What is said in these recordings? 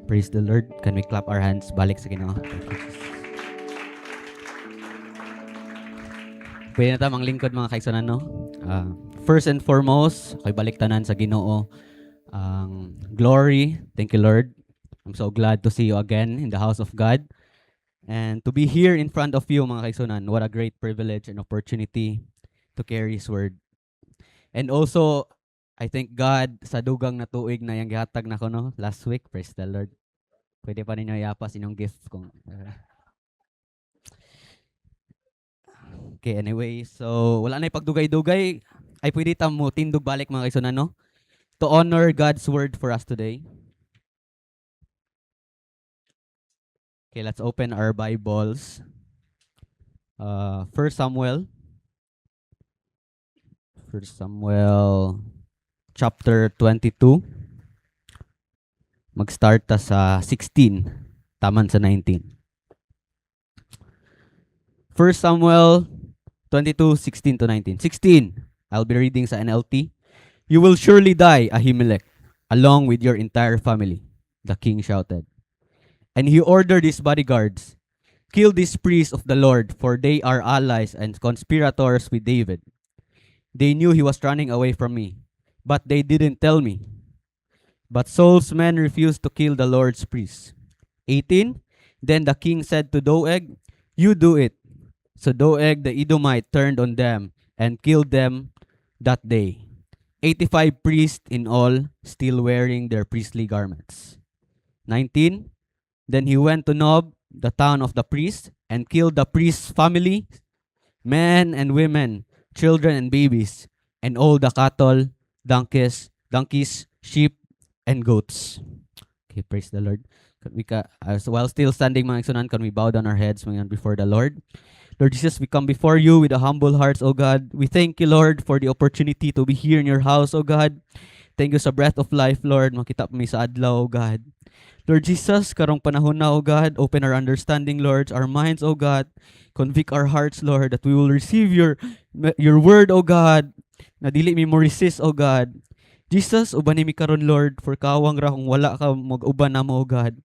Praise the Lord. Can we clap our hands? Balik sa Ginoo. Thank you, Jesus. Pwede na tamang lingkod mga kaigsunan, no? First and foremost, ako'y balik tanan sa Ginoo. Glory. Thank you, Lord. I'm so glad to see you again in the house of God. And to be here in front of you, mga kaigsunan, what a great privilege and opportunity to carry His word. And also, I thank God sa dugang na tuig na yung gihatag na ko, no? Last week. Praise the Lord. Pwede pa ninyo iapas inyong gift kung... Okay, anyway. So, wala na pagdugay-dugay. Ay pwede mo tindog balik mga kaigsunan, no? To honor God's word for us today. Okay, let's open our Bibles. 1 Samuel chapter 22. Mag-start ta sa 16, taman sa 19. 1 Samuel 22:16 to 19. 16, I'll be reading sa NLT. You will surely die, Ahimelech, along with your entire family, the king shouted. And he ordered his bodyguards, kill these priests of the Lord, for they are allies and conspirators with David. They knew he was running away from me, but they didn't tell me. But Saul's men refused to kill the Lord's priests. 18, then the king said to Doeg, you do it. So Doeg the Edomite turned on them and killed them that day. 85 priests in all, still wearing their priestly garments. 19, then he went to Nob, the town of the priests, and killed the priest's family, men and women, children and babies, and all the cattle, donkeys, sheep, and goats. Okay, praise the Lord. While still standing, mga kaigsunan, can we bow down our heads before the Lord? Lord Jesus, we come before you with a humble hearts, O God. We thank you, Lord, for the opportunity to be here in your house, O God. Thank you sa breath of life, Lord. Makita pa mi sa adlaw, O God. Lord Jesus, karong panahon na, O God, open our understanding, Lord, our minds, O God. Convict our hearts, Lord, that we will receive your word, O God, na dili mi mo resist, O God. Jesus, uban mi karon, Lord, for kawang ra kung wala ka mag-uban na mo, O God.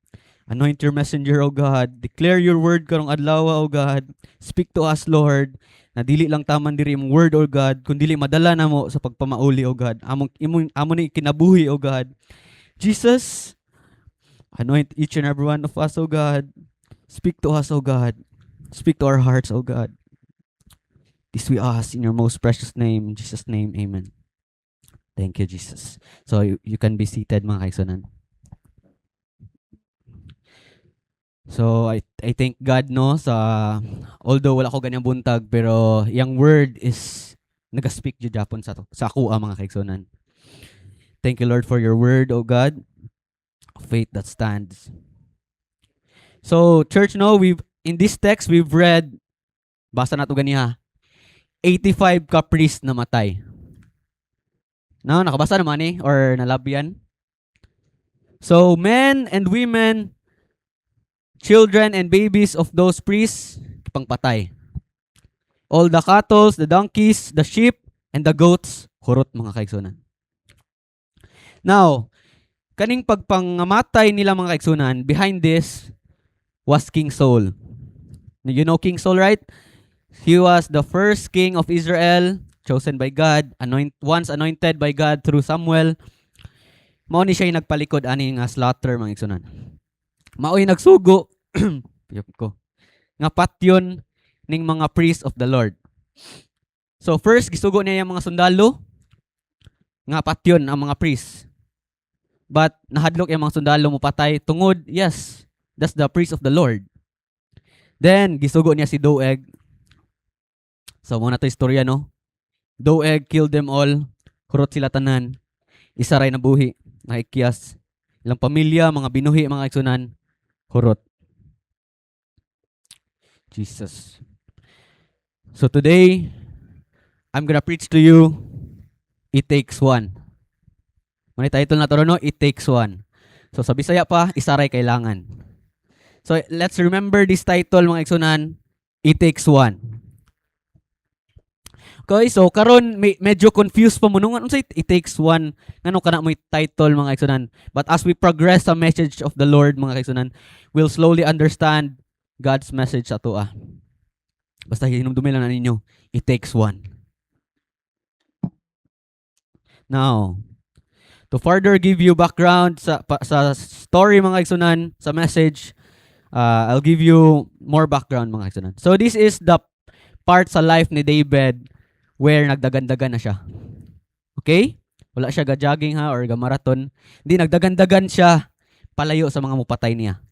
Anoint your messenger, O God. Declare your word karong adlaw, O God. Speak to us, Lord. Na dili lang taman diri imong word, O God, kundi madala na mo sa pagpamauli, O God. Amon ni kinabuhi, O God. Jesus, anoint each and every one of us, O God. Speak to us, O God. Speak to our hearts, O God. This we ask in your most precious name. In Jesus' name, amen. Thank you, Jesus. So you can be seated, mga kaigsunan. So I thank God, no, sa although wala ko ganyang buntag, pero yung word is naga-speak jud japon sa ako mga kaigsunan. Thank you, Lord, for your word, O God. Faith that stands. So church, no, in this text we've read, basa na to ganiha, 85 ka priest na matay. No, nakabasa naman or nalabyan. So men and women, children and babies of those priests, pangpatay. All the cattle, the donkeys, the sheep, and the goats, hurot mga kaigsunan. Now, kaning pagpangamatay nila mga kaigsunan, behind this was King Saul. You know King Saul, right? He was the first king of Israel, chosen by God, once anointed by God through Samuel. Mao ni siya nagpalikod ani nga slaughter mga kaigsunan. Maoy nagsugo ko nga patyon ning mga priests of the Lord. So first gisugo niya yung mga sundalo nga patyon ang mga priests. But nahadlok yung mga sundalo mo patay tungod, yes, that's the priest of the Lord. Then gisugo niya si Doeg. So muna to istorya, no? Doeg killed them all. Kurot sila tanan. Isa ray nabuhi, naikiyas. Ilang pamilya, mga binuhi, mga kaigsunan, hurot. Jesus. So today, I'm gonna preach to you, It Takes One. May title na to, no? It Takes One. So sa Bisaya pa, isa ray kailangan. So let's remember this title, mga kaigsunan, It Takes One. Okay, so karon medyo confused pa mo nung unsay it takes one ngano kana mo title mga kaigsunan. But as we progress sa message of the Lord mga kaigsunan, we'll slowly understand God's message sa tuwa. Basta hinumdumi lang na ninyo, it takes one. Now, to further give you background sa story mga kaigsunan, sa message, I'll give you more background mga kaigsunan. So this is the part sa life ni David where nagdagandagan na siya. Okay? Wala siya ga-jogging ha or ga-marathon. Hindi, nagdagandagan siya palayo sa mga mupatay niya.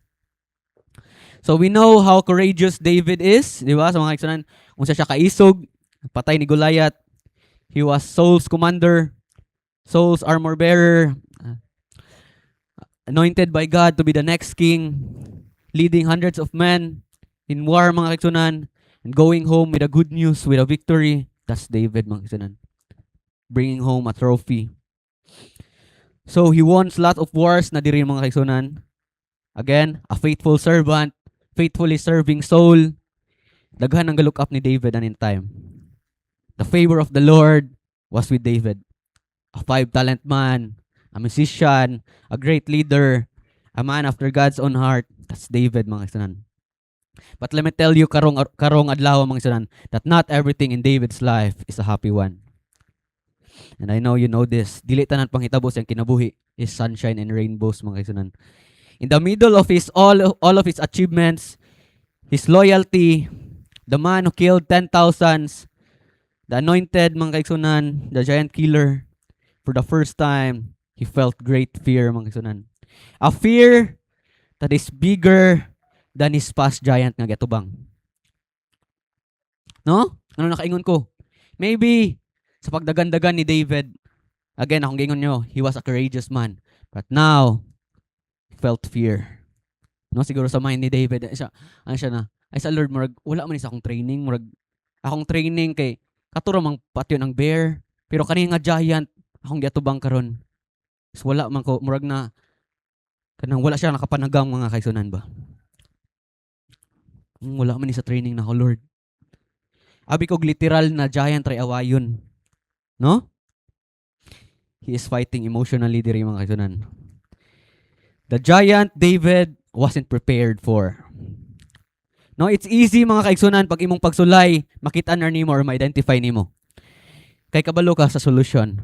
So we know how courageous David is, di ba? Sa mga kaigsunan, unsa siya kaisog, patay ni Goliath. He was Saul's commander, Saul's armor bearer, anointed by God to be the next king, leading hundreds of men in war mga kaigsunan, and going home with a good news, with a victory. That's David mga kaigsunan. Bringing home a trophy. So he won a lot of wars na diri mga kaigsunan. Again, a faithful servant, faithfully serving Saul. Daghan ang look up ni David and in time. The favor of the Lord was with David. A 5-talent man, a musician, a great leader, a man after God's own heart. That's David mga kaigsunan. But let me tell you karong adlaw mga kaigsunan that not everything in David's life is a happy one. And I know you know this. Dili tanan panghitabo siyang kinabuhi is sunshine and rainbows mga kaigsunan. In the middle of his all of his achievements, his loyalty, the man who killed 10,000s, the anointed mga kaigsunan, the giant killer, for the first time, he felt great fear mga kaigsunan. A fear that is bigger than his past giant nga gatubang. No? Ano nakaingon ko? Maybe sa pagdagandagan ni David, again, akong gingon nyo, he was a courageous man. But now, he felt fear. No? Siguro sa mind ni David, ano siya na, ay sa Lord, murag, wala man isa akong training. Murag, akong training kay, katuro mang patyo ng bear, pero kanina nga giant, akong gatubang karon. So, wala man ko, murag na, kanang wala siya nakapanagang mga kaigsunan ba? Wala man sa training na ko, Lord. Abi ko literal na giant ray awayon. No? He is fighting emotionally diri mga kaigsunan. The giant David wasn't prepared for. No, it's easy mga kaigsunan pag imong pagsulay, makita na nimo or ma-identify nimo. Kay kabalo ka sa solution.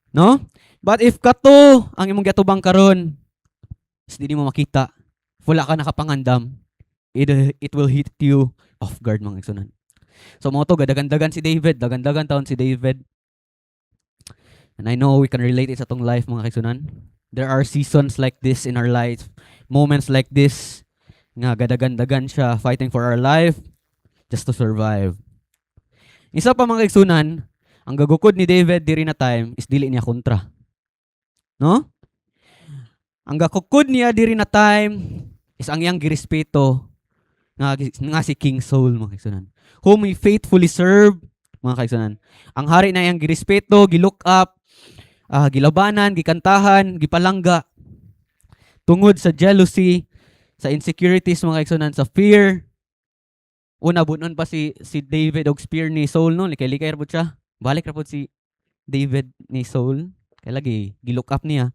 No? But if kato ang imong gatubang karon, hindi mo makita, wala ka nakapangandam, it will hit you off guard mga kaigsunan. So mo to gadagandagan si David, dagandagan taon si David. And I know we can relate it sa tong life mga kaigsunan. There are seasons like this in our lives, moments like this nga gadagandagan siya fighting for our life just to survive. Isa pa mga kaigsunan, ang gagukod ni David diri na time is dili niya kontra. No? Ang gagukod niya diri na time is ang iyang girespeto nga si King Saul mga kaigsunan, whom he faithfully served mga kaigsunan. Ang hari na iyang girespeto, gilook up, gilabanan, gikantahan, gipalangga tungod sa jealousy, sa insecurities mga kaigsunan, sa fear. Una bunon pa si David og spear ni Saul no, likay-likay ra pud siya. Balik ra pud si David ni Saul kay lagi gilook up niya.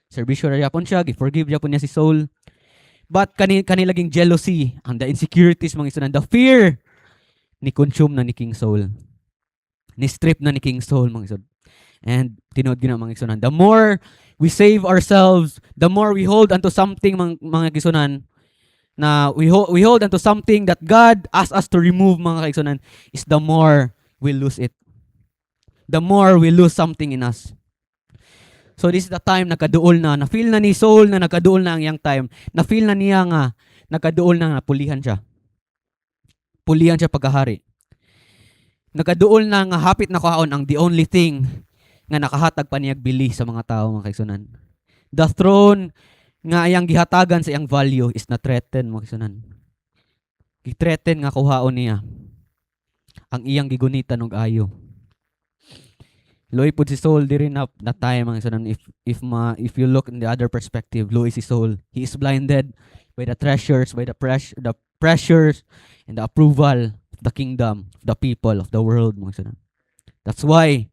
Serbisyo ra yapon siya, gi-forgive yapon niya si Saul. But kanilaging jealousy, and the insecurities mga kaigsunan, the fear ni consume na ni King Saul. Ni strip na ni King Saul mga kaigsunan. And tinod gina mga kaigsunan, the more we save ourselves, the more we hold onto something mga kaigsunan, na we hold onto something that God asked us to remove mga kaigsunan, is the more we lose it. The more we lose something in us. So this is the time nakaduol na feel na ni Saul na nakaduol na ang yang time. Na feel na niya nga nakaduol na pulihan siya. Pulihan siya pagkahari. Nakaduol na nga hapit na kaon ang the only thing nga nakahatag pa niyag bili sa mga tao mga kaigsunan. The throne nga iyang gihatagan sa iyang value is na threaten mga kaigsunan. Gi-threaten nga kuhaon niya ang iyang gigunitan og ayo. Loy pud si Saul diri na time mga kaigsunan, if you look in the other perspective, loy si Saul. He is blinded by the treasures, by the pressures and the approval of the kingdom, of the people, of the world mga kaigsunan. That's why,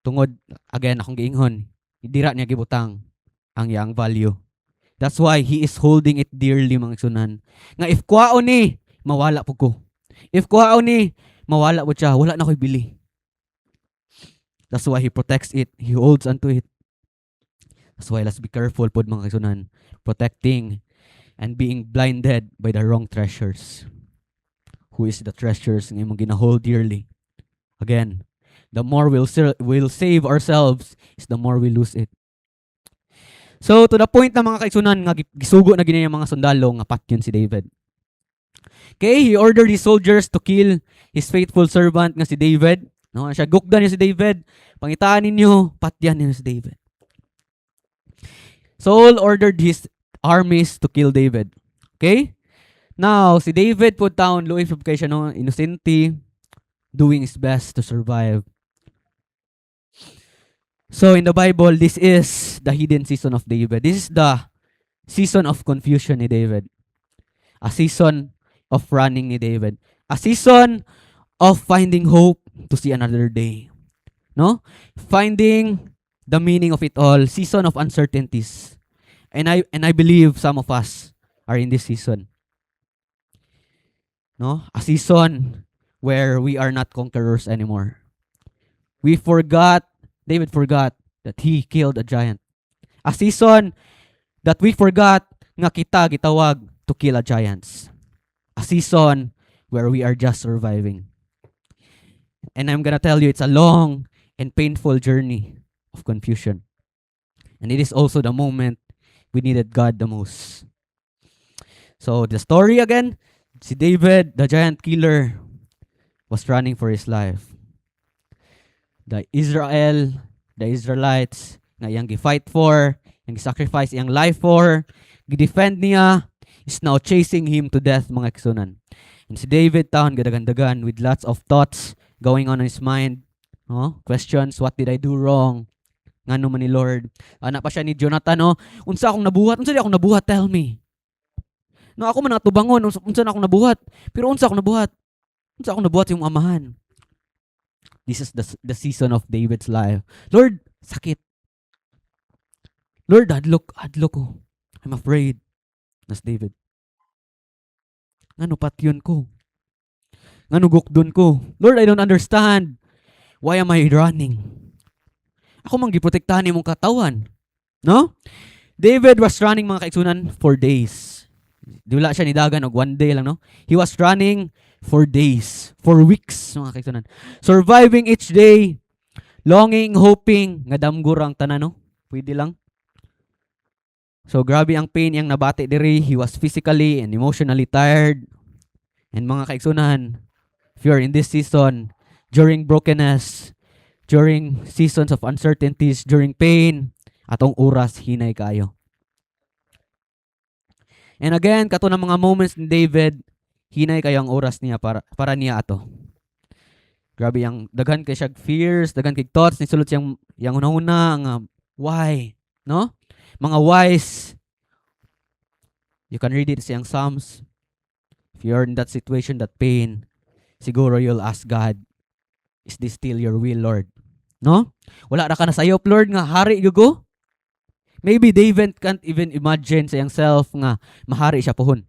tungod, again, akong giingon, dira niya gibutang ang iyang value. That's why he is holding it dearly, mga igsunan. Nga if kuhaon ni, mawala po ko. If kuhaon ni, mawala po siya. Wala na ko'y bili. That's why he protects it. He holds onto it. That's why let's be careful po, mga igsunan. Protecting and being blinded by the wrong treasures. Who is the treasures nga imong ginahold dearly? Again, the more we'll save ourselves is the more we lose it. So, to the point na mga kaigsunan, nga gisugo na gina yung mga sundalo, nga patyon si David. Okay, he ordered his soldiers to kill his faithful servant nga si David. No, siya gukdan niya si David. Pangitaan ninyo, patyan niya si David. Saul ordered his armies to kill David. Okay? Now, si David put down, luoy kay siya no, innocenti, doing his best to survive. So, in the Bible, this is the hidden season of David. This is the season of confusion ni David. A season of running ni David. A season of finding hope to see another day. No? Finding the meaning of it all. Season of uncertainties. And I believe some of us are in this season. No? A season where we are not conquerors anymore. David forgot that he killed a giant. A season that we forgot nga kita gitawag to kill a giants. A season where we are just surviving. And I'm gonna tell you, it's a long and painful journey of confusion. And it is also the moment we needed God the most. So the story again, si David, the giant killer, was running for his life. The Israelites, nga iyang gi-fight for, yang gi-sacrifice iyang life for, gi-defend niya, is now chasing him to death, mga kisunan. And si David taon gadagandagan with lots of thoughts going on in his mind. No? Questions, what did I do wrong? Ngano man ni Lord? Anak pa siya ni Jonathan, no? Unsa akong nabuhat? Unsa di akong nabuhat? Tell me. No, ako man natubangon, unsa na akong nabuhat? Pero unsa akong nabuhat? Unsa akong nabuhat yung amahan? This is the season of David's life. Lord, sakit. Lord, hadlok ko. I'm afraid. Nas David. Ngano patyon ko? Ngano gukdon ko? Lord, I don't understand. Why am I running? Ako mang giprotektahan imong katawan. No? David was running, mga kaigsunan, for days. Di wala siya nidagan og one day lang, no? He was running for days, for weeks, mga kaigsunan. Surviving each day, longing, hoping, nga damgur ang tanan, no? Pwede lang. So, grabe ang pain yang nabati diri. He was physically and emotionally tired. And mga kaigsunan, if you're in this season, during brokenness, during seasons of uncertainties, during pain, atong oras, hinay kayo. And again, kato ng mga moments ni David, hinay kayo ang oras niya para niya ato. Grabe yang daghan kay siya fears, daghan kay thoughts, ni sulod siyang yang una-una nga why, no? Mga whys. You can read it sa yang Psalms. If you're in that situation, that pain, siguro you'll ask God, is this still your will, Lord? No? Wala ra ka na sayop, Lord, nga hari gyud. Maybe David can't even imagine sa himself nga mahari siya pohon.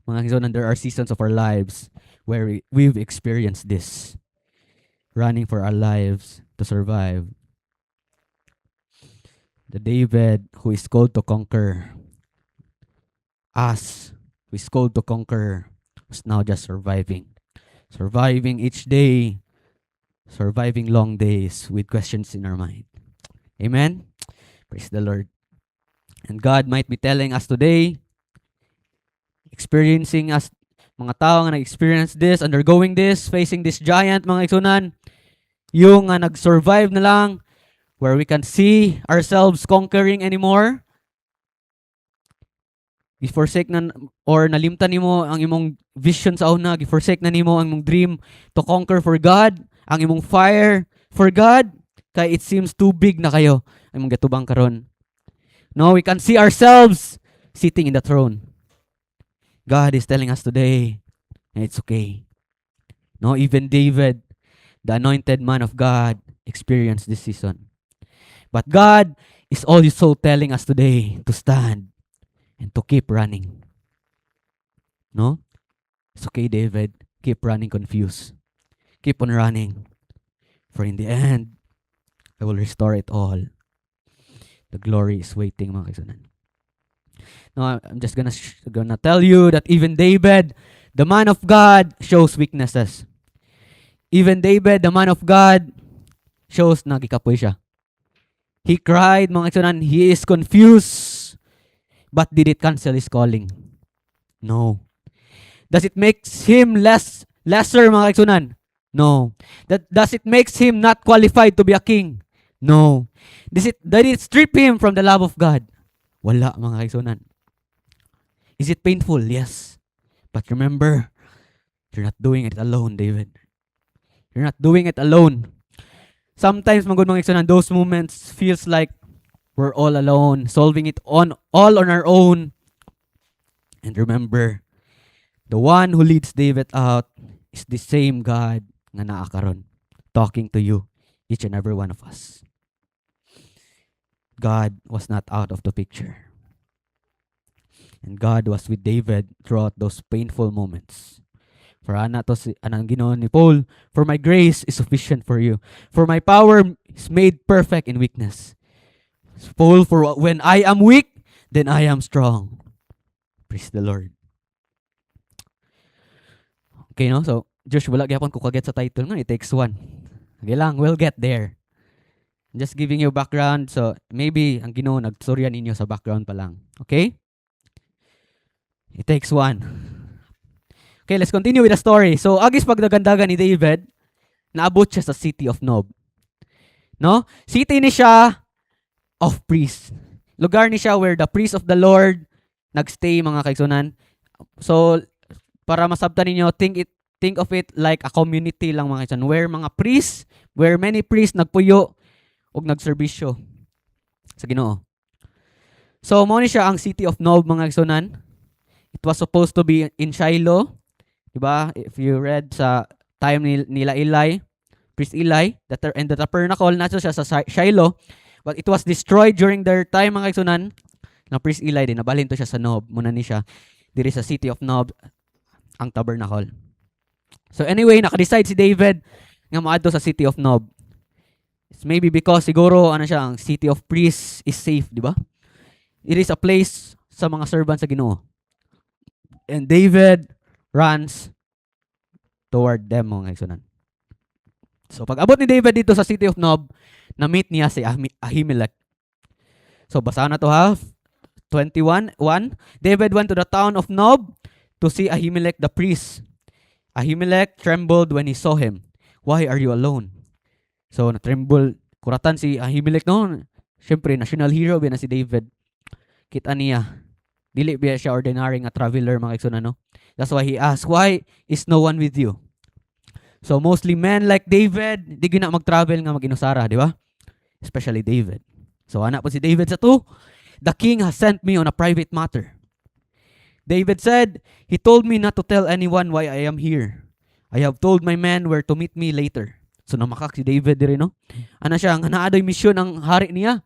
Mga kaibigan, there are seasons of our lives where we've experienced this. Running for our lives to survive. The David who is called to conquer us, who is called to conquer, was now just surviving. Surviving each day, surviving long days with questions in our mind. Amen? Praise the Lord. And God might be telling us today, experiencing us, mga tao nga nag-experience this, undergoing this, facing this giant, mga isunan, yung nag-survive na lang, where we can see ourselves conquering anymore. Giforsake na, or nalimtan nimo ang imong vision sa una, giforsake na nimo ang imong dream to conquer for God, ang imong fire for God, kay it seems too big na kayo ang imong gatubang karon. No, we can see ourselves sitting in the throne. God is telling us today, and it's okay. No, even David, the anointed man of God, experienced this season. But God is also telling us today to stand and to keep running. No? It's okay, David. Keep running confused. Keep on running. For in the end, I will restore it all. The glory is waiting, mga kaisanan. No, I'm just gonna tell you that even David, the man of God, shows weaknesses. Even David, the man of God, shows nagikapoy siya. He cried, mga kaisanan. He is confused. But did it cancel his calling? No. Does it make him lesser, mga kaisanan? No. Does it makes him not qualified to be a king? No. Did it strip him from the love of God? Wala, mga kaisanan. Is it painful? Yes. But remember, you're not doing it alone, David. You're not doing it alone. Sometimes, mga kaisanan, those moments feels like we're all alone, solving it all on our own. And remember, the one who leads David out is the same God nga naa karon, talking to you, each and every one of us. God was not out of the picture. And God was with David throughout those painful moments. For anang Ginoo ni Paul, for my grace is sufficient for you. For my power is made perfect in weakness. Paul, for when I am weak, then I am strong. Praise the Lord. Okay, no? So, Josh, wala gyapon ko kaget sa title nga. It takes one. Okay lang, we'll get there. Just giving you background. So, maybe ang Ginoo nagsuryan ninyo sa background pa lang. Okay? It takes one. Okay, let's continue with the story. So, agis pagdagandagan ni David, naabot siya sa city of Nob. No? City ni siya of priests. Lugar ni siya where the priests of the Lord nagstay, mga kaigsunan. So, para masabtan ninyo, think of it like a community lang, mga kaigsunan, where many priests nagpuyo ug nagserbisyo sa Ginoo. So, mao ni siya ang city of Nob, mga kaigsunan. It was supposed to be in Shiloh. Diba? If you read sa time nila Eli, priest Eli, and the tabernacle, nasa siya sa Shiloh. But it was destroyed during their time, mga kaigsunan, na priest Eli din. Nabalhin to siya sa Nob. Muna ni siya. Diri sa city of Nob, ang tabernacle. So anyway, nakadecide si David nga maadto sa city of Nob. It's maybe because siguro, ang city of priests is safe, di ba? It is a place sa mga servants sa Ginoo. And David runs toward them, mga kaigsunan. So pag abot ni David dito sa city of Nob, na-meet niya si Ahimelech. So basahan na to ha. 21:1. David went to the town of Nob to see Ahimelech the priest. Ahimelech trembled when he saw him. Why are you alone? So na-tremble, kuratan si Ahimelech noon. Siyempre, national hero ba na si David. Kita niya. Dili ba siya ordinary nga traveler, mga kaigsunan, no? That's why he asked, why is no one with you? So mostly men like David, di gina mag-travel nga mag-inusara, di ba? Especially David. So anak po si David sa 2, the king has sent me on a private matter. David said, he told me not to tell anyone why I am here. I have told my men where to meet me later. So namakak si David diri, no? Ana siya, nga naadoy misyon ang hari niya.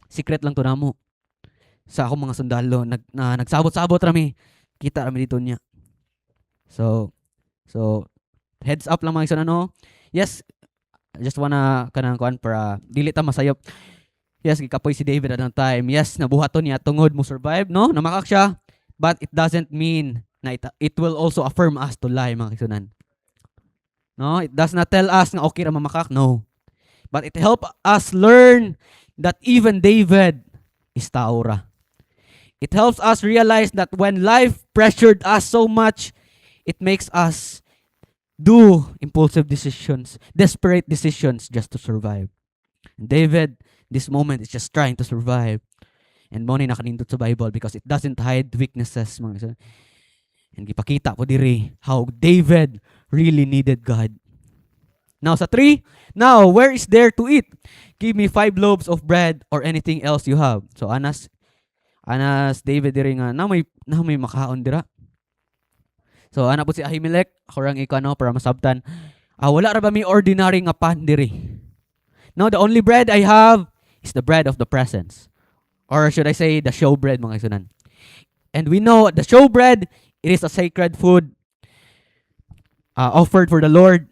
Secret lang to namo. Sa akong mga sundalo, nagsabot-sabot rami. Kita rami dito niya. So heads up lang, mga kaigsunan, no? Yes, I just wanna kanang kuan para dili ta masayop. Yes, gikapoy si David at ang time. Yes, nabuhaton niya tungod mo survive, no? Namakak siya. But it doesn't mean na it will also affirm us to lie, mga kaigsunan. No, it does not tell us nga okay ra mamakak, no. But it help us learn that even David is tao ra. It helps us realize that when life pressured us so much, it makes us do impulsive decisions, desperate decisions just to survive. And David, this moment, is just trying to survive. And mo ni nakanindot sa Bible because it doesn't hide weaknesses, mga kaigsunan. And gipakita po diri how David really needed God. Now sa 3, now where is there to eat? Give me 5 loaves of bread or anything else you have. So Anas David diri nga na may makaon dira. So ana po si Ahimelech, ako rang ikano para masabtan. Wala ra ba may ordinary nga pan diri? No, the only bread I have is the bread of the presence. Or should I say the show bread mga isunan. And we know the show bread, it is a sacred food offered for the Lord.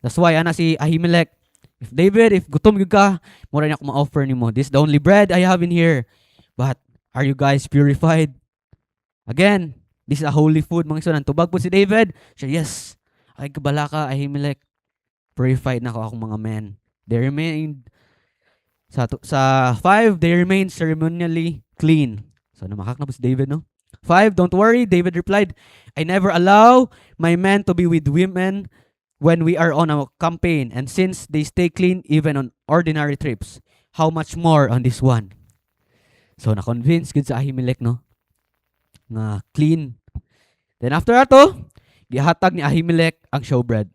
That's why ana si Ahimelech, if David, if gutom gyud ka, mura na ako ma-offer nimo. This is the only bread I have in here. But are you guys purified? Again, this is a holy food mga isunan. Tubag po si David. Siya, yes. Ay kabala ka, Ahimelech. Purified na ako akong mga men. They remained sa 5, they remained ceremonially clean. So namakak na po si David, no? 5, don't worry, David replied, I never allow my men to be with women when we are on a campaign, and since they stay clean even on ordinary trips, how much more on this one? So na-convince gid sa Ahimelech, no? Nga clean. Then after ato, gihatag ni Ahimelech ang showbread.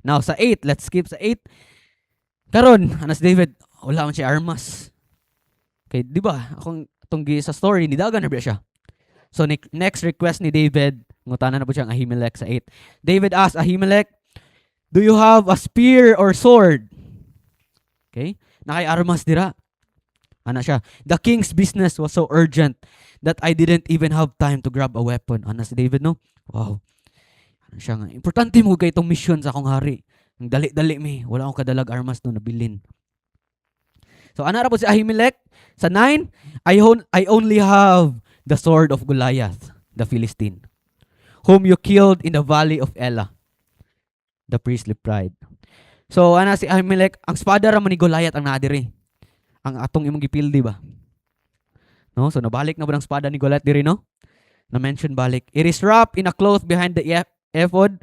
Now sa 8, let's skip sa 8. Karon, anas David, wala man siya armas. Okay, di ba? Akong tunggi sa story, nidagan na ba siya? So next request ni David, ngutanan na po siyang Ahimelech sa 8. David asked Ahimelech, do you have a spear or sword? Okay? Nakay armas dira. Ana siya. The king's business was so urgent that I didn't even have time to grab a weapon. Ana si David, no? Wow. Ana siya nga. Importante mo kay itong mission sa akong hari. Ang dali-dali mi. Wala akong kadalag armas no nabilin. So ana ra po si Ahimelech. Sa 9, I only have the sword of Goliath, the Philistine, whom you killed in the valley of Elah. The priest replied. So ana si Ahimelech, ang espada ra man ni Goliath ang naadiri. Ang atong imong gipildi ba? No, so nabalik na ba ang espada ni Goliath diri, no? Na mention balik. It is wrapped in a cloth behind the ephod.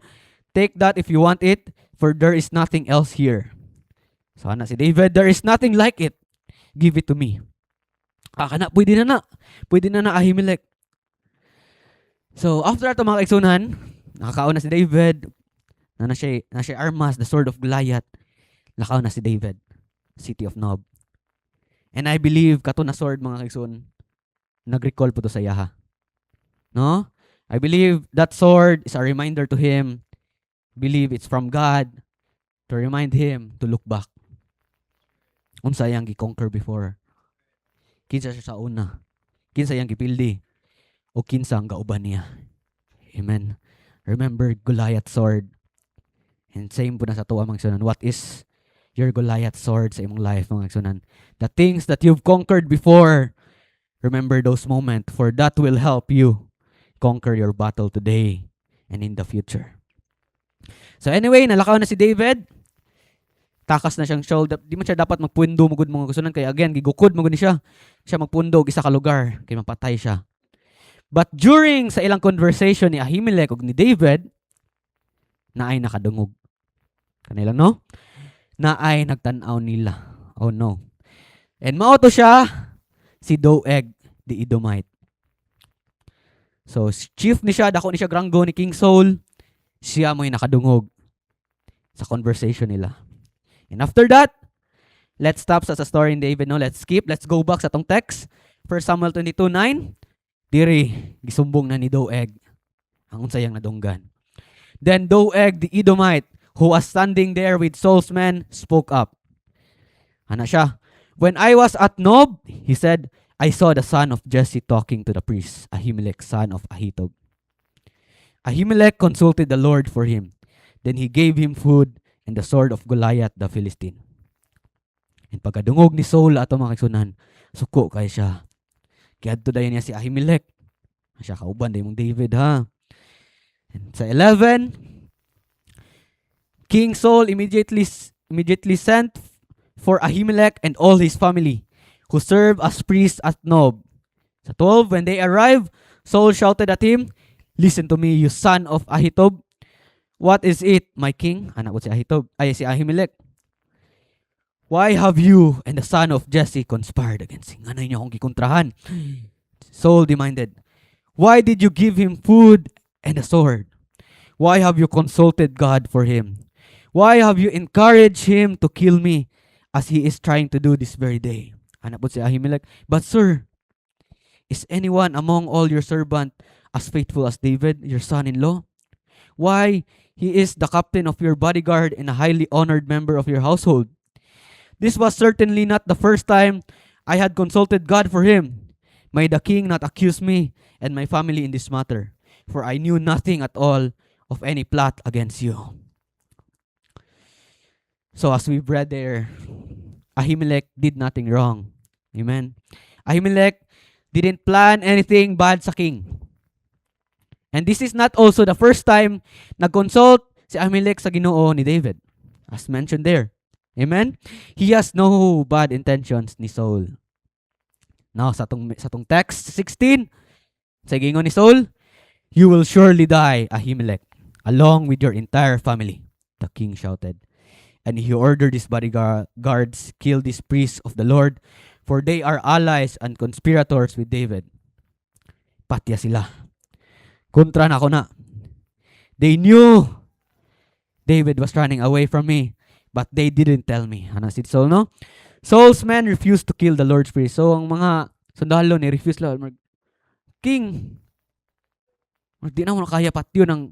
Take that if you want it, for there is nothing else here. So ana si David, there is nothing like it. Give it to me. Kana pwede na. Pwede na Ahimelech. So after ato mga kaigsunan, nakakaon na si David. Na siya armas, the sword of Goliath. Nakaon na si David, city of Nob. And I believe kato na sword mga kaigsun, nag-recall po to sa yaha. No? I believe that sword is a reminder to him. Believe it's from God to remind him to look back. Unsa yang gi-conquer before. Kinsa siya sa una. Kinsa yang gipildi. O kinsa ang gauban niya. Amen. Remember Goliath sword. And same po na sa tuwa mga sunan. What is your Goliath sword sa imong life mga sunan? The things that you've conquered before. Remember those moments, for that will help you conquer your battle today and in the future. So anyway, nalakaw na si David. Takas na siyang shoulder. Di man siya dapat magpundo magud mga kusunan kay again gigukod magud ni siya. Siya magpundo og isa ka lugar kay mapatay siya. But during sa ilang conversation ni Ahimelech ug ni David, naay nakadungog. Kanila no? Naay nagtan-aw nila. Oh no. And mao to siya si Doeg the Edomite. So chief ni siya, dako ni siya granggo ni King Saul. Siya mo'y nakadungog sa conversation nila. And after that, let's stop sa story in David. No? Let's skip. Let's go back sa tong text. 1 Samuel 22:9. Diri, gisumbong na ni Doeg ang unsayang nadunggan. Then Doeg the Edomite, who was standing there with Saul's men, spoke up. Ana siya. When I was at Nob, he said, I saw the son of Jesse talking to the priest, Ahimelech, son of Ahitub. Ahimelech consulted the Lord for him. Then he gave him food and the sword of Goliath the Philistine. And pagkadungog ni Saul ato mga kaigsunan, suko kay siya. Kaya dayon niya si Ahimelech. Siya kauban dayon mong David ha. And sa 11, King Saul immediately sent for Ahimelech and all his family, who served as priests at Nob. Sa 12, when they arrived, Saul shouted at him, listen to me, you son of Ahitub. What is it, my king? Anak ko si Ahimelech. Why have you and the son of Jesse conspired against him? Anay niyo akong gikontrahan. Saul demanded, why did you give him food and a sword? Why have you consulted God for him? Why have you encouraged him to kill me as he is trying to do this very day? Anak po si Ahimelech. But sir, is anyone among all your servant as faithful as David, your son-in-law? Why? He is the captain of your bodyguard and a highly honored member of your household. This was certainly not the first time I had consulted God for him. May the king not accuse me and my family in this matter, for I knew nothing at all of any plot against you. So as we've read there, Ahimelech did nothing wrong. Amen. Ahimelech didn't plan anything bad sa king. And this is not also the first time nag-consult si Ahimelech sa Ginoo ni David. As mentioned there. Amen? He has no bad intentions ni Saul. Now, sa tong text 16, sa gingon ni Saul, you will surely die, Ahimelech, along with your entire family. The king shouted. And he ordered his bodyguards kill these priests of the Lord, for they are allies and conspirators with David. Patya sila. Kontra na ako na. They knew David was running away from me, but they didn't tell me. Ano si Saul, no? Saul's men refused to kill the Lord's priest. So, ang mga sundalo ni refuse lang. King, di na mo nakaya patyo ng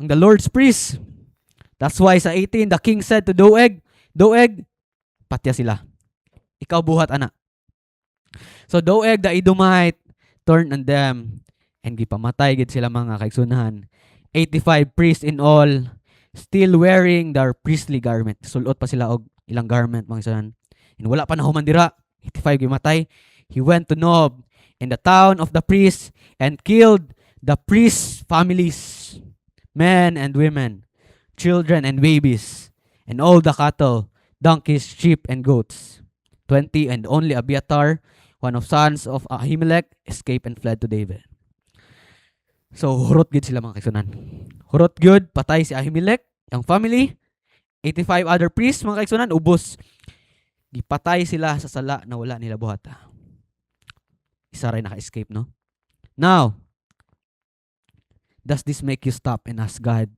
the Lord's priest. That's why sa 18, the king said to Doeg, patya sila. Ikaw buhat, anak. So Doeg, the Edomite, turned on them and gipamatay gid sila mga kaigsunahan. 85 priests in all, still wearing their priestly garment. Sulot pa sila og ilang garment, mga kaigsunahan. And wala pa na humandira. 85 gimatay. He went to Nob in the town of the priests and killed the priests' families, men and women, children and babies, and all the cattle, donkeys, sheep, and goats. 20, and only Abiathar, one of sons of Ahimelech, escaped and fled to David. So, hurot gud sila mga kaigsunan. Hurot gud, patay si Ahimelech, ang family, 85 other priests, mga kaigsunan, ubos. Gipatay sila sa sala na wala nila buhat. Isa rin naka-escape, no? Now, does this make you stop and ask God?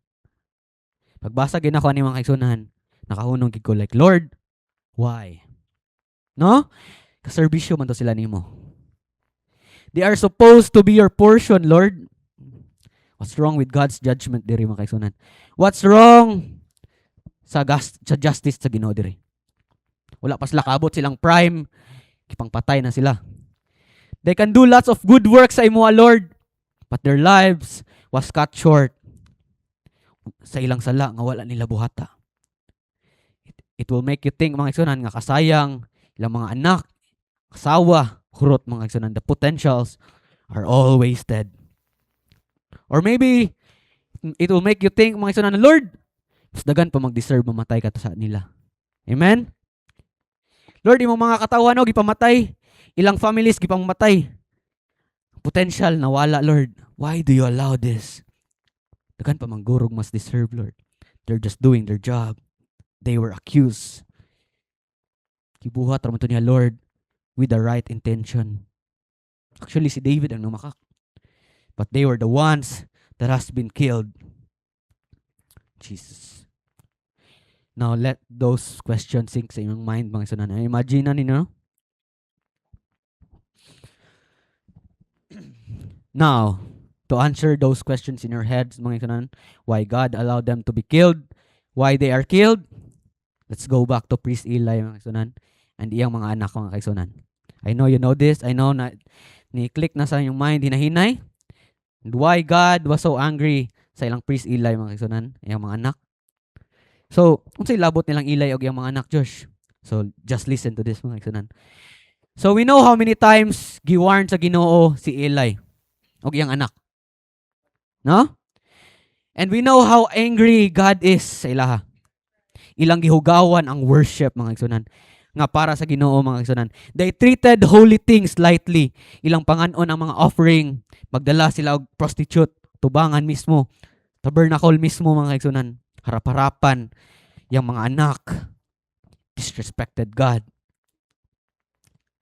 Pagbasa gid ako ani mga kaigsunan, nakahunong gid ko like, Lord, why? No? Kaserbisyo man to sila nimo. They are supposed to be your portion, Lord. What's wrong with God's judgment diri mga kaigsunan? What's wrong sa justice sa Ginoo diri? Wala pa sila kabot silang prime, kipangpatay na sila. They can do lots of good work sa imo, Lord, but their lives was cut short sa ilang sala nga wala nila buhata. It will make you think mga kaigsunan nga kasayang ilang mga anak, asawa, hurot mga kaigsunan. The potentials are all wasted. Or maybe it will make you think mga kaigsunan, Lord, mas dagan pa mag-deserve mamatay ka sa nila. Amen? Lord, imong mga katawan gipamatay, ilang families gipamatay. Potential nawala, Lord. Why do you allow this? Dagan pa manggurog mas deserve, Lord. They're just doing their job. They were accused. Kibuhat raman to niya, Lord, with the right intention. Actually, si David ang numakak. But they were the ones that has been killed. Jesus. Now, let those questions sink sa inyong mind, mga sunan. Imagine na ninyo. Now, to answer those questions in your heads, mga sunan, why God allowed them to be killed, why they are killed, let's go back to priest Eli, mga sunan, and iyang mga anak, mga kaigsunan. I know you know this. I know na ni-click na sa inyong mind, hinahinay. And why God was so angry sa ilang priest Eli, mga kaigsunan, iyang mga anak. So, unsay labot nilang Eli og iyang mga anak, Josh? So, just listen to this, mga kaigsunan. So, we know how many times giwarn sa Ginoo si Eli og iyang anak. No? And we know how angry God is sa ilaha. Ilang gihugawan ang worship, mga kaigsunan, nga para sa Ginoo, mga kaigsunan. They treated holy things lightly. Ilang panganon ang mga offering, magdala sila og prostitute, tubangan mismo, tabernacle mismo, mga kaigsunan. Harap-harapan yung mga anak disrespected God.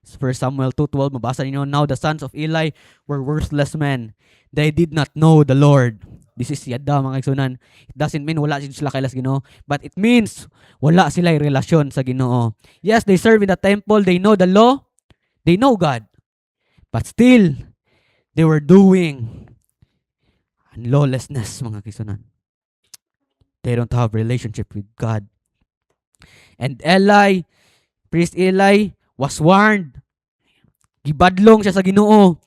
1 Samuel 2:12, mabasa niyo, now the sons of Eli were worthless men. They did not know the Lord. This is yada, mga kaigsunan. It doesn't mean wala sila kay Ginoo, but it means wala sila relasyon sa Ginoo. Yes, they serve in the temple, they know the law, they know God. But still, They were doing lawlessness, mga kisunan. They don't have relationship with God. And Eli, priest Eli, was warned. Gibadlong siya sa Ginoo.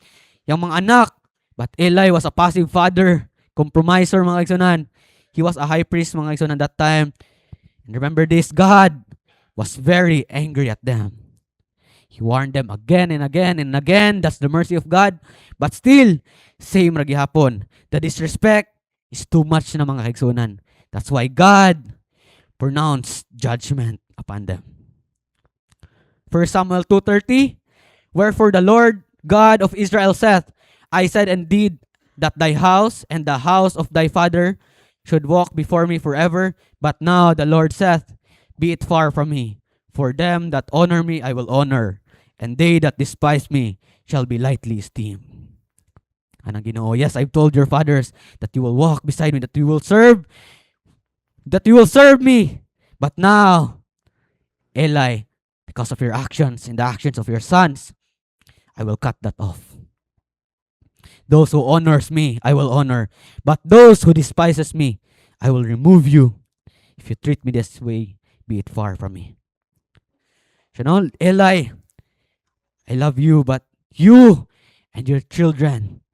Yung mga anak. But Eli was a passive father. Compromiser, mga kisunan. He was a high priest, mga kisunan, that time. And remember this, God was very angry at them. He warned them again and again and again. That's the mercy of God. But still, same ra gihapon. The disrespect is too much na, mga kaigsunan. That's why God pronounced judgment upon them. 1 Samuel 2:30, wherefore the Lord God of Israel saith, I said indeed that thy house and the house of thy father should walk before me forever. But now the Lord saith, be it far from me. For them that honor me I will honor, and they that despise me shall be lightly esteemed. Anang Ginoo, yes, I've told your fathers that you will walk beside me, that you will serve me. But now, Eli, because of your actions and the actions of your sons, I will cut that off. Those who honors me, I will honor. But those who despises me, I will remove you. If you treat me this way, be it far from me. You know, Eli, I love you, but you and your children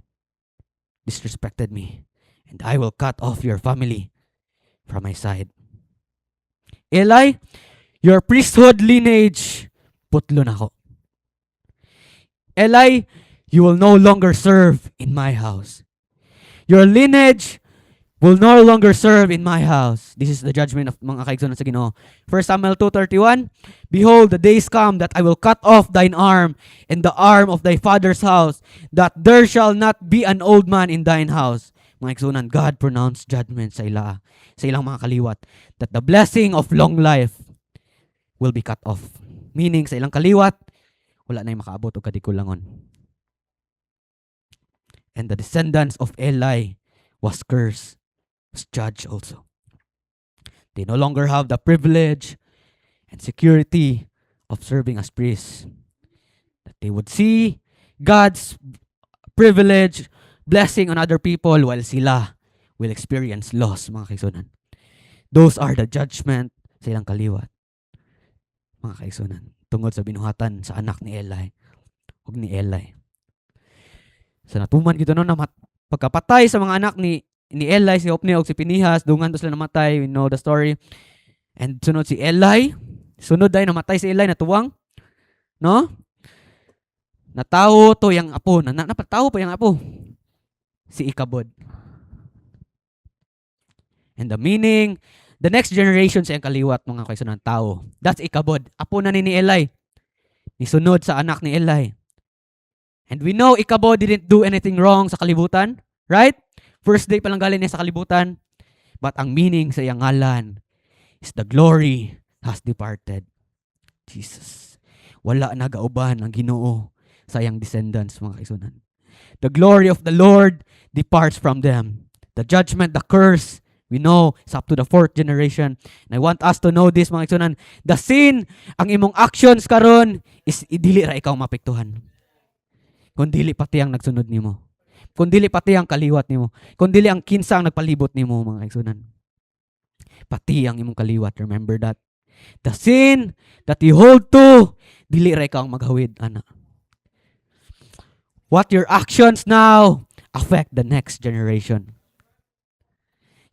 disrespected me, and I will cut off your family from my side. Eli, your priesthood lineage, putlo na ko. Eli, you will no longer serve in my house. Your lineage will no longer serve in my house. This is the judgment of mga kaigsunan sa Ginoo. 1 Samuel 2:31, behold, the days come that I will cut off thine arm and the arm of thy father's house, that there shall not be an old man in thine house. Mga kaigsunan, God pronounced judgment sa ilang mga kaliwat, that the blessing of long life will be cut off. Meaning, sa ilang kaliwat, wala na yung makaabot o kadikulangon. And the descendants of Eli was cursed, was judged also. They no longer have the privilege and security of serving as priests. That they would see God's privilege, blessing on other people while sila will experience loss, mga kaigsunan. Those are the judgment sa ilang kaliwat, mga kaigsunan, tungod sa binuhatan sa anak ni Eli ug ni Eli. Sa natuman gito no, na pagkapatay sa mga anak ni Eli, si Hopni o si Pinihas, dungan to sila namatay. We know the story. And sunod si Eli. Sunod ay namatay si Eli, natuwang. No? Natawo to yung apo. Napatawo pa yung apo. Si Ikabod. And the meaning, the next generation sa yung kaliwat, mga kaigsunan, tao. That's Ikabod. Apo na ni Eli. Nisunod sa anak ni Eli. And we know Ikabod didn't do anything wrong sa kalibutan. Right? First day pa lang galing niya sa kalibutan. But ang meaning sa iyang ngalan is the glory has departed. Jesus. Wala na gauban ang Ginoo sa iyang descendants, mga kaigsunan. The glory of the Lord departs from them. The judgment, the curse, we know, is up to the 4th generation. And I want us to know this, mga kaigsunan. The sin, ang imong actions karon is dili ra ikaw mapektuhan. Kung dili pati ang nagsunod nimo. Kung dili pati ang kaliwat nimo. Kung dili ang kinsa ang nagpalibot nimo, mga kaigsunan. Pati ang imong kaliwat. Remember that. The sin that you hold to, dili ra ikaw ang maghawid, ana. What your actions now affect the next generation.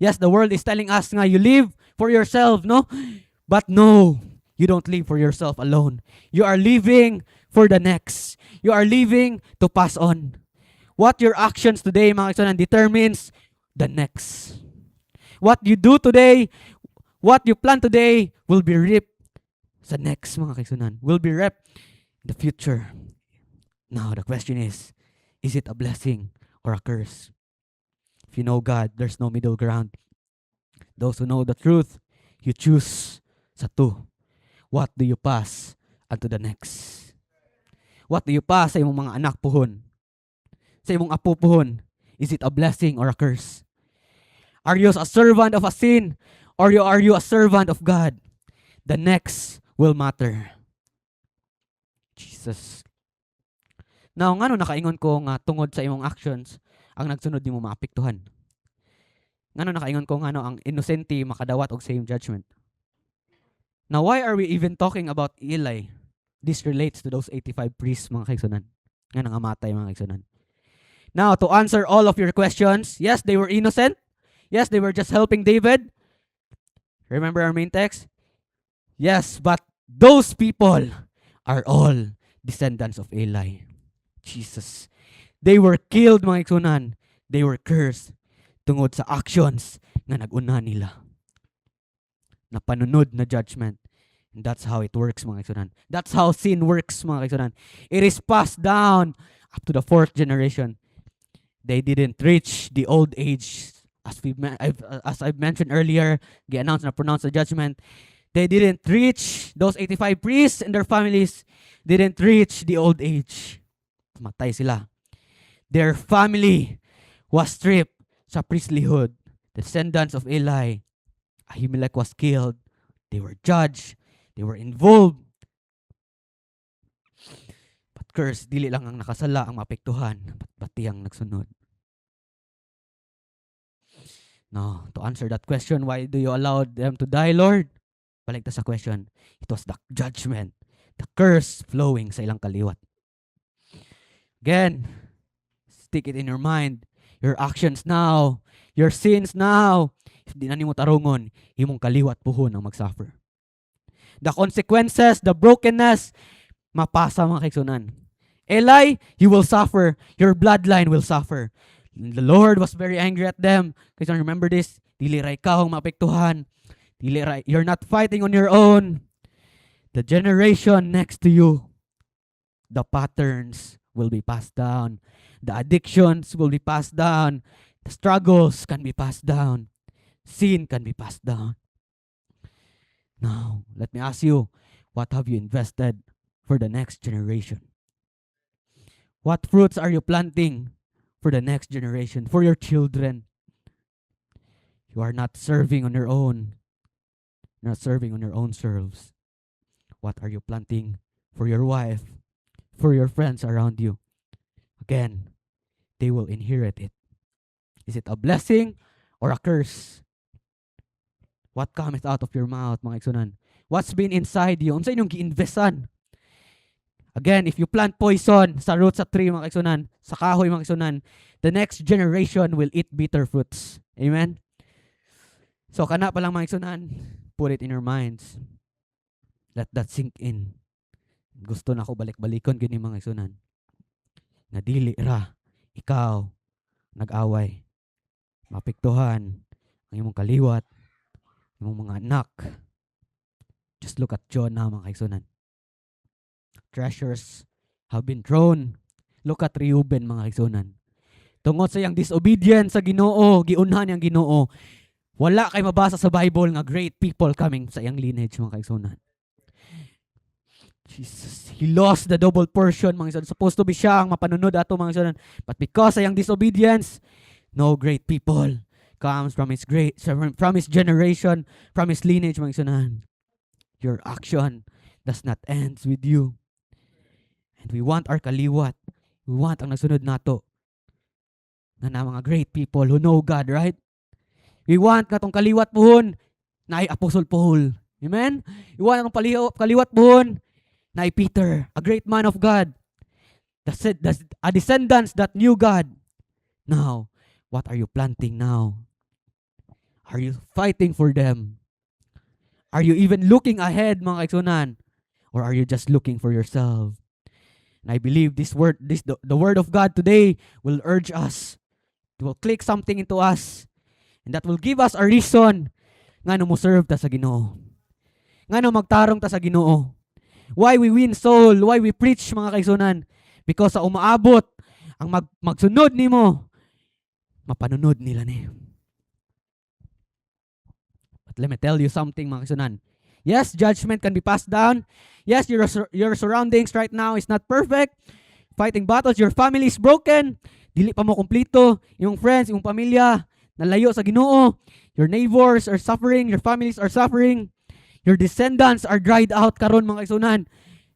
Yes, the world is telling us nga, you live for yourself, no? But no, you don't live for yourself alone. You are living for the next. You are living to pass on. What your actions today, mga kaigsunan, determines the next. What you do today, what you plan today, will be reaped sa next, mga kaigsunan. Will be reaped in the future. Now, the question is it a blessing or a curse? If you know God, there's no middle ground. Those who know the truth, you choose sa two. What do you pass unto the next? What do you pass sa imong mga anak puhon? Sa imong apo puhon? Is it a blessing or a curse? Are you a servant of a sin or are you a servant of God? The next will matter. Jesus. Now, ngano nakaingon ko nga tungod sa imong actions, ang nagsunod nimo maapektuhan. Ngano nakaingon ko ngano ang inosente makadawat og same judgment. Now, why are we even talking about Eli? This relates to those 85 priests, mga kaigsunan. Nga nangamatay, mga kaigsunan. Now, to answer all of your questions, yes, they were innocent. Yes, they were just helping David. Remember our main text? Yes, but those people are all descendants of Eli. Jesus. They were killed, mga kaigsunan. They were cursed tungod sa actions nga nag-una nila. Na panunod na judgment. And that's how it works, mga kaigsunan. That's how sin works, mga kaigsunan. It is passed down up to the 4th generation. They didn't reach the old age. As I've mentioned earlier, gi-announce na pronounce the judgment. They didn't reach, those 85 priests and their families didn't reach the old age. Matay sila. Their family was stripped sa priestlyhood. The descendants of Eli, Ahimelech was killed. They were judged. They were involved. But curse, dili lang ang nakasala ang maapektuhan, pati ang nagsunod. No, to answer that question, why do you allow them to die, Lord? Balik ta sa question. It was the judgment, the curse flowing sa ilang kaliwat. Again, stick it in your mind. Your actions now, your sins now, if di na nimo tarungon, imong kaliwat puhon ang magsuffer. The consequences, the brokenness, mapasa, mga kaigsunan. Eli, you will suffer. Your bloodline will suffer. The Lord was very angry at them. Kasi remember this, dili ra ikaw ang maapektuhan. Dili ra, you're not fighting on your own. The generation next to you, the patterns will be passed down. The addictions will be passed down. The struggles can be passed down. Sin can be passed down. Now, let me ask you, what have you invested for the next generation? What fruits are you planting for the next generation, for your children? You are not serving on your own. You're not serving on your own selves. What are you planting for your wife, for your friends around you? Again, they will inherit it. Is it a blessing or a curse? What cometh out of your mouth, mga igsunan? What's been inside you? Unsa inyong gi-investan? Again, if you plant poison sa root sa tree, mga igsunan, sa kahoy, mga igsunan, the next generation will eat bitter fruits. Amen? So, kana pa lang, mga igsunan, put it in your minds. Let that sink in. Gusto na ako balik-balikon gini, mga igsunan. Na dili ra, ikaw, nag-away, mapektuhan ang imong kaliwat, imong mga anak. Just look at Jonah, mga kaigsunan. Treasures have been thrown. Look at Reuben, mga kaigsunan. Tungod sa iyang disobedience sa Ginoo, giunhan niyang Ginoo. Wala kay mabasa sa Bible nga great people coming sa iyang lineage, mga kaigsunan. Jesus, he lost the double portion, mga kaigsunan. Supposed to be siya ang mapanunod ato, mga kaigsunan. But because sa iyang disobedience, no great people comes from his generation, from his lineage, mga kaigsunan. Your action does not end with you. And we want our kaliwat. We want ang nasunod nato na mga great people who know God, right? We want katong kaliwat puhon na ay Apostle Paul. Amen? We want ang kaliwat puhon na ay Peter, a great man of God. A descendants that knew God. Now, what are you planting now? Are you fighting for them? Are you even looking ahead, mga kaigsunan? Or are you just looking for yourself? And I believe the word of God today will urge us. It will click something into us. And that will give us a reason nga no mo serve ta sa Ginoo. Nga no magtarong ta sa Ginoo. Why we win soul, why we preach, mga kaigsunan? Because sa umaabot ang magsunod nimo, mapanunod nila ni. But let me tell you something, mga kaigsunan. Yes, judgment can be passed down. Yes, your surroundings right now is not perfect. Fighting battles, your family is broken. Dili pa mo kumplito. Yung friends, yung pamilya, nalayo sa Ginoo. Your neighbors are suffering. Your families are suffering. Your descendants are dried out karon, mga kaigsunan.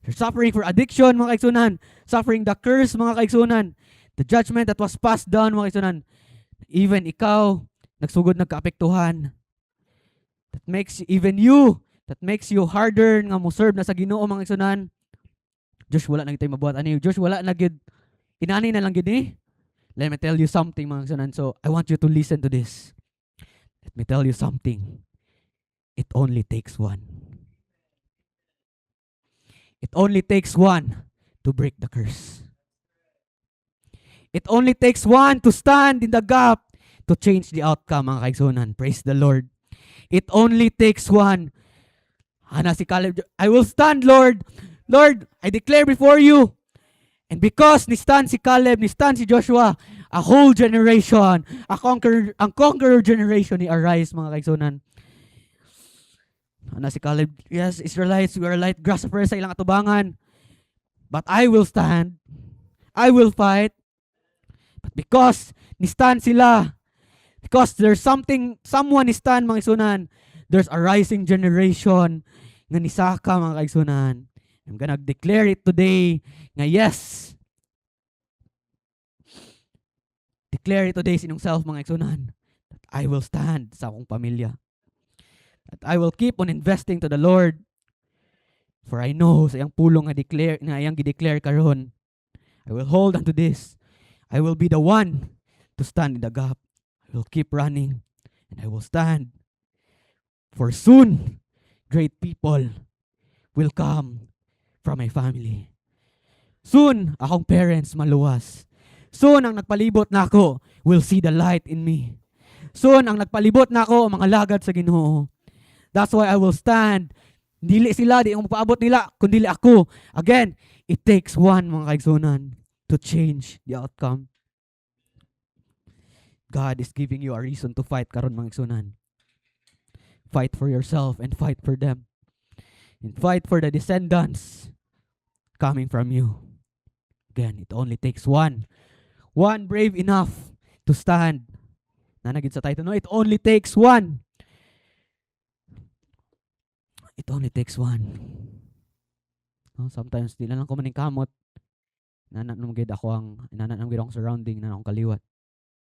You're suffering for addiction, mga kaigsunan. Suffering the curse, mga kaigsunan. The judgment that was passed down, mga kaigsunan. Even ikaw, nagsugod nagkaapektuhan. That makes you harder nga mo serve na sa Ginoo, mga kaigsunan. Josh, wala na gitay mabuhat ani. Josh, wala na gid. Inani na lang gid ni. Let me tell you something, mga kaigsunan. So, I want you to listen to this. Let me tell you something. It only takes one. It only takes one to break the curse. It only takes one to stand in the gap to change the outcome, mga kaigsunan. Praise the Lord. It only takes one. Ana si Caleb, I will stand, Lord. Lord, I declare before you. And because ni stand si Caleb, ni stand si Joshua, a whole generation, ang conqueror generation ni arise, mga kaigsunan. Ana si Caleb, yes, Israelites, we are like grasshoppers sa ilang atubangan. But I will stand. I will fight. But because ni stand sila, because there's someone ni stand, mga kaigsunan, there's a rising generation nga nisaka, mga kaigsunan. I'm gonna declare it today nga yes. Declare it today sa inyong self, mga kaigsunan, that I will stand sa akong pamilya. That I will keep on investing to the Lord. For I know sa iyang pulong nga iyang gi-declare karon, I will hold on to this. I will be the one to stand in the gap. I will keep running and I will stand. For soon, great people will come from my family. Soon, akong parents maluwas. Soon, ang nagpalibot na ako will see the light in me. Soon, ang nagpalibot na ako, mga lagad sa Ginoo. That's why I will stand. Dili sila, di ang paabot nila, kundi ako. Again, it takes one, mga kaigsunan, to change the outcome. God is giving you a reason to fight karon, mga kaigsunan. Fight for yourself and fight for them. And fight for the descendants coming from you. Again, it only takes one. One brave enough to stand. Nanagid sa title, no? It only takes one. It only takes one. No, sometimes di lang ko maning kamot. Nananamgid akong surrounding, nanang akong kaliwat.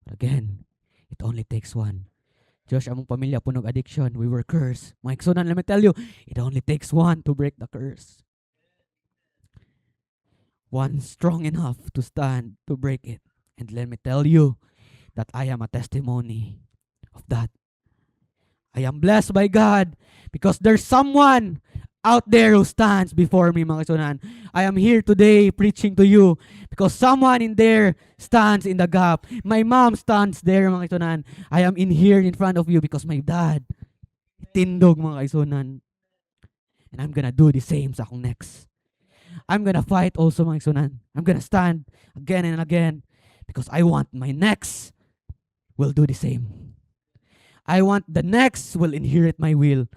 But again, it only takes one. Josh, among pamilya punog addiction. We were cursed. Mga igsunan, let me tell you, it only takes one to break the curse. One strong enough to stand to break it. And let me tell you that I am a testimony of that. I am blessed by God because there's someone out there who stands before me, mga kaigsunan. I am here today preaching to you because someone in there stands in the gap. My mom stands there, mga kaigsunan. I am in here in front of you because my dad tindog, mga kaigsunan. And I'm gonna do the same sa akong next. I'm gonna fight also, mga kaigsunan. I'm gonna stand again and again because I want my next will do the same. I want the next will inherit my will.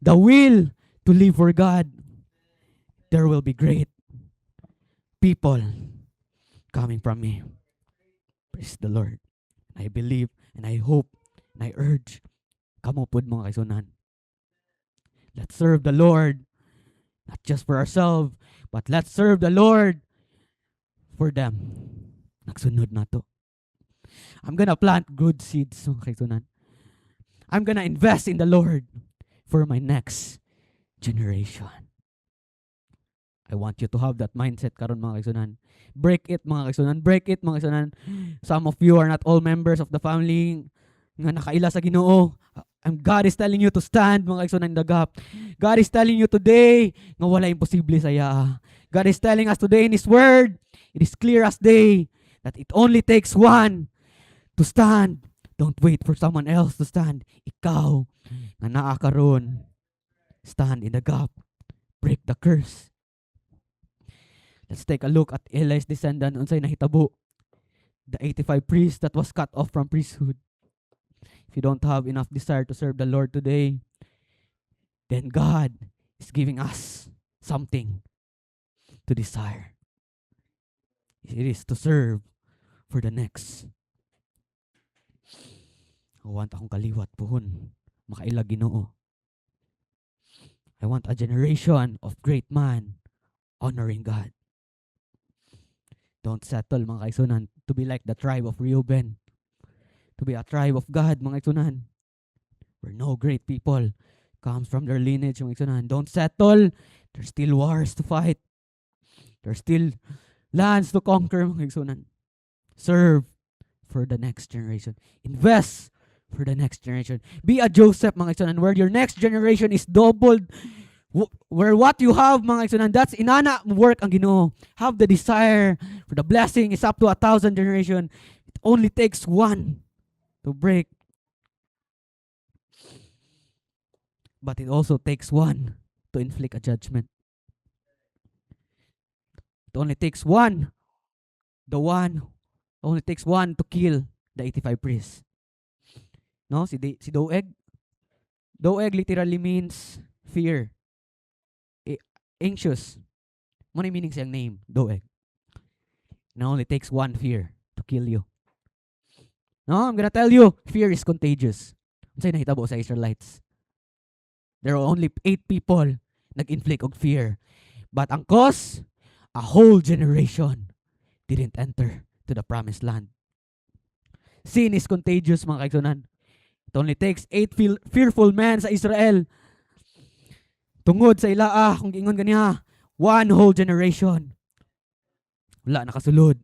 The will to live for God. There will be great people coming from me. Praise the Lord. I believe and I hope and I urge, kamo pod, mga kaigsunan. Let's serve the Lord, not just for ourselves, but let's serve the Lord for them. Nagsunod na to. I'm gonna plant good seeds, mga kaigsunan. I'm gonna invest in the Lord for my next generation. I want you to have that mindset karon, mga kaigsunan. Break it, mga kaigsunan. Break it, mga kaigsunan. Some of you are not all members of the family nga nakaila sa Ginoo. And God is telling you to stand, mga kaigsunan, in the gap. God is telling you today nga wala imposible sa iya. God is telling us today in His Word, it is clear as day that it only takes one to stand. Don't wait for someone else to stand. Ikaw nga naa karon, stand in the gap. Break the curse. Let's take a look at Eli's descendant unsay nahitabo. The 85 priests that was cut off from priesthood. If you don't have enough desire to serve the Lord today, then God is giving us something to desire. It is to serve for the next. I want akong kaliwat puhon, makaila Ginoo. I want a generation of great man honoring God. Don't settle, mga kaigsunan, to be like the tribe of Reuben. To be a tribe of God, mga kaigsunan. Where no great people comes from their lineage, mga kaigsunan. Don't settle. There's still wars to fight. There's still lands to conquer, mga kaigsunan. Serve for the next generation. Invest for the next generation. Be a Joseph, mga kaigsunan, where your next generation is doubled. Where what you have, mga kaigsunan, that's inana work ang Ginoo. Have the desire for the blessing is up to 1,000 generation. It only takes one to break. But it also takes one to inflict a judgment. It only takes one. Only takes one to kill the 85 priests. No, si Doeg. Doeg literally means fear. Anxious. Ano yung meaning siyang name? Doeg. It only takes one fear to kill you. No, I'm gonna tell you, fear is contagious. Ano sa'yo nahitabo sa Israelites? There are only 8 people nag-inflict of fear. But ang cause, a whole generation didn't enter to the promised land. Sin is contagious, mga kaigsunan. It only takes 8 fearful men sa Israel. Tungod sa ila, kung ingon ganiha, one whole generation. Wala nakasulod.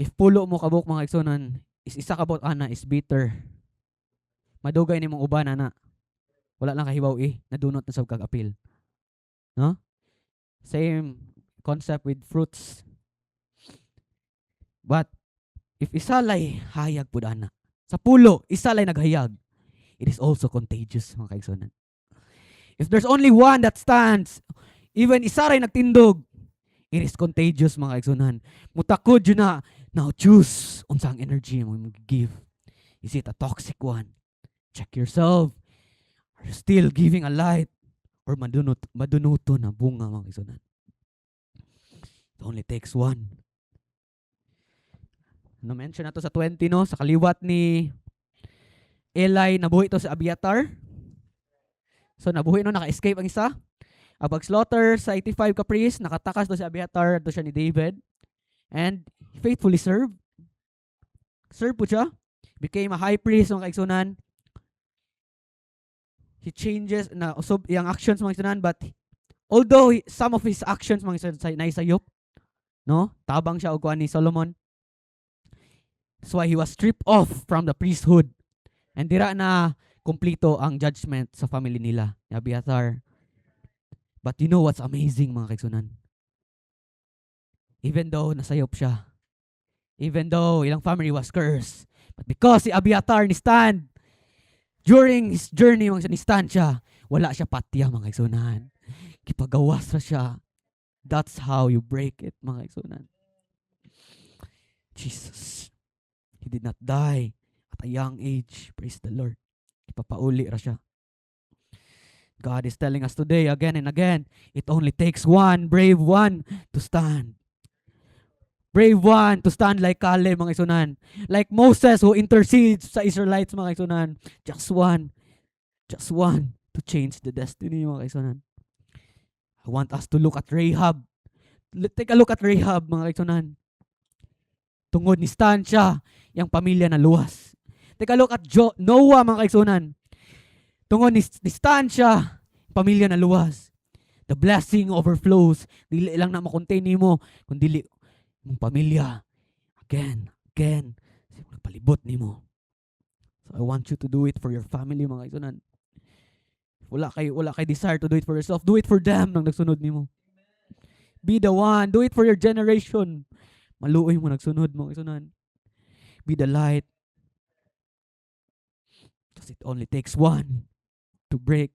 If pulo mo kabuk, mga kaigsunan, is isa kabot ana is bitter. Madugay ni mong uban ana. Wala lang kahibaw nadunot na sa kag-apil. No? Same concept with fruits. But if isa lay hayag pud ana. Sa pulo, isa lay naghayag. It is also contagious, mga kaigsunan. If there's only one that stands, even isa ray nagtindog, it is contagious, mga kaigsunan. Mutakod yun na, now choose unsang energy mo mag-give. Is it a toxic one? Check yourself. Are you still giving a light? Or madunuto na bunga, mga kaigsunan? It only takes one. Na-mention na to sa 20, no? Sa kaliwat ni Eli, nabuhi to sa Abiathar. So, nabuhi no, naka-escape ang isa. Ang pag-slaughter sa 85 ka priest, nakatakas to si Abiathar, to siya ni David. And faithfully served. Serve po siya. Became a high priest, mga kaigsunan. He changes, na usab yung actions, mga kaigsunan, but although some of his actions, mga kaigsunan, naisayop, no? Tabang siya og kuan ni Solomon. That's why he was stripped off from the priesthood. And dira na kumplito ang judgment sa family nila, ni Abiathar. But you know what's amazing, mga kaigsunan? Even though nasayop siya, even though ilang family was cursed, but because si Abiathar ni stand, during his journey, mga ni stand siya, wala siya patya, mga kaigsunan. Kipagawas ra siya. That's how you break it, mga kaigsunan. Jesus. He did not die at a young age. Praise the Lord. Ipapauli ra siya. God is telling us today again and again, it only takes one brave one to stand. Brave one to stand like Caleb, mga kaigsunan. Like Moses who intercedes sa Israelites, mga kaigsunan. Just one to change the destiny, mga kaigsunan. I want us to look at Rahab. Take a look at Rahab, mga kaigsunan. Tungod ni stand siya, yung pamilya na luwas. Take a look at Noah, mga kaigsunan. Tungod ni stand siya, pamilya na luwas. The blessing overflows. Dili lang na makontain nimo, kundi mong pamilya. Again. Palibot nimo. So I want you to do it for your family, mga kaigsunan. Wala kay desire to do it for yourself. Do it for them nang nagsunod nimo. Be the one. Do it for your generation. Maluoy mo nagsunod, mga kaigsunan. Be the light. Because it only takes one to break.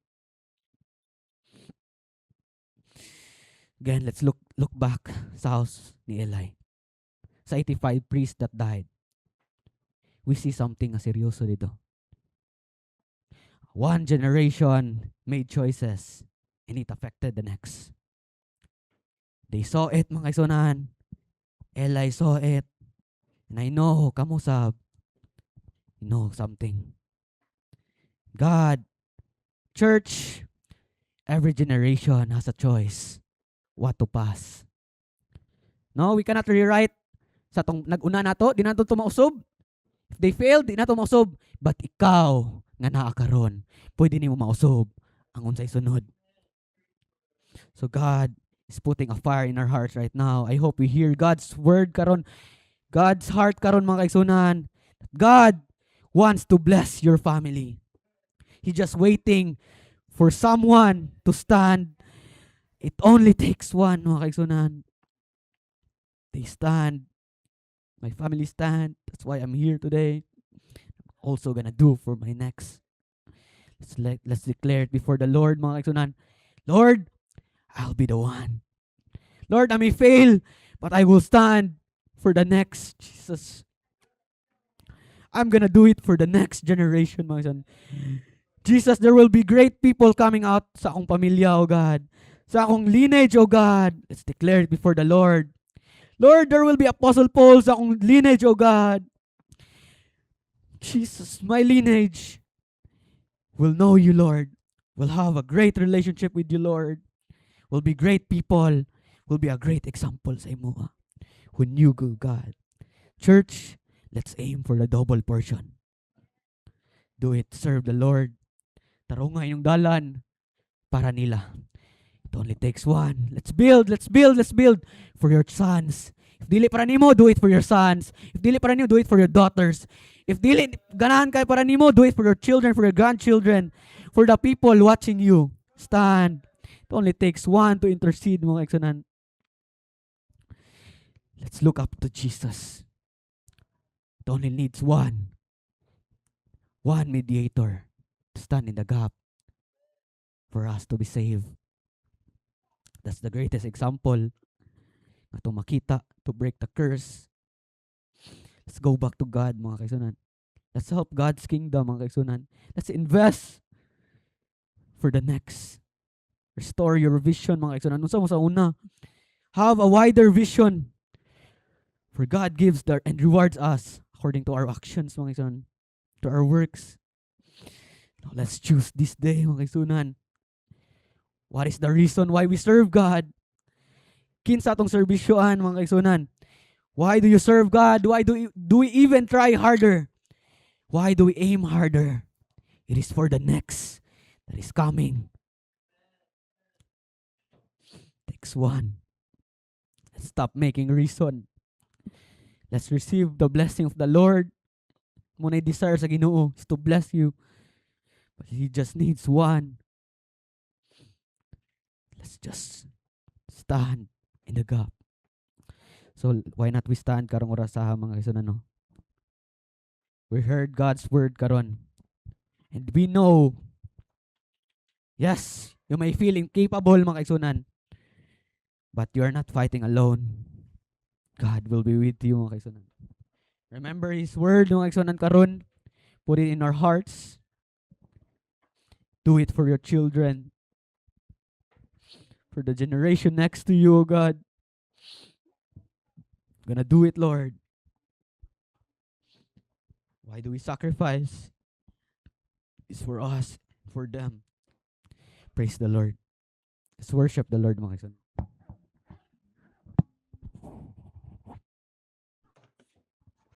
Again, let's look back sa house ni Eli. Sa 85 priests that died. We see something na seryoso dito. One generation made choices and it affected the next. They saw it, mga kaigsunan. Eli saw it. And I know, kamusab, you know something. God, church, Every generation has a choice what to pass. No, we cannot rewrite sa tong nag-una nato, di nato to mausob. If they failed, di nato mausob. But ikaw nga naa karon, pwede nimo mausob ang unsay sunod. So God is putting a fire in our hearts right now. I hope we hear God's word karon, God's heart karon mga kaigsunan. God wants to bless your family. He's just waiting for someone to stand. It only takes one, mga kaigsunan. They stand. My family stand. That's why I'm here today. I'm also gonna do for my next. Let's declare it before the Lord, mga kaigsunan. Lord, I'll be the one. Lord, I may fail, but I will stand for the next. Jesus. I'm gonna do it for the next generation, mga kaigsunan. Jesus, there will be great people coming out sa akong pamilya, oh God. Sa akong lineage, oh God. Let's declare it before the Lord. Lord, there will be Apostle Paul sa akong lineage, oh God. Jesus, my lineage will know you, Lord. Will have a great relationship with you, Lord. Will be great people. Will be a great example sa imo, who knew you, God. Church, let's aim for the double portion. Do it. Serve the Lord. Tarong nga inyong dalan para nila. It only takes one. Let's build for your sons. If dili para nimo, do it for your sons. If dili para nimo, do it for your daughters. If dili ganahan kay para nimo, do it for your children, for your grandchildren, for the people watching you. Stand. It only takes one to intercede, mga kaigsunan. Let's look up to Jesus. It only needs one. One mediator to stand in the gap for us to be saved. That's the greatest example na to makita, to break the curse. Let's go back to God, mga kaigsunan. Let's help God's kingdom, mga kaigsunan. Let's invest for the next. Restore your vision, mga kaigsunan. Unsa mo sa una? Have a wider vision. For God gives and rewards us according to our actions, mga kaigsunan, to our works. Now, let's choose this day, mga kaigsunan. What is the reason why we serve God? Kinsa atong serbisyoan, mga kaigsunan? Why do you serve God? Why do we even try harder? Why do we aim harder? It is for the next that is coming. Takes one. Let's stop making reason. Let's receive the blessing of the Lord. Muna'y desire sa Ginoo is to bless you. But He just needs one. Let's just stand in the gap. So, why not we stand karong oras sa mga kaigsunan, no? We heard God's word karon. And we know, yes, you may feel incapable, mga kaigsunan. But you are not fighting alone. God will be with you, mga kaigsunan. Remember His word, mga kaigsunan karon. Put it in our hearts. Do it for your children. For the generation next to you, oh God. I'm gonna do it, Lord. Why do we sacrifice? It's for us, for them. Praise the Lord. Let's worship the Lord, mga kaigsunan.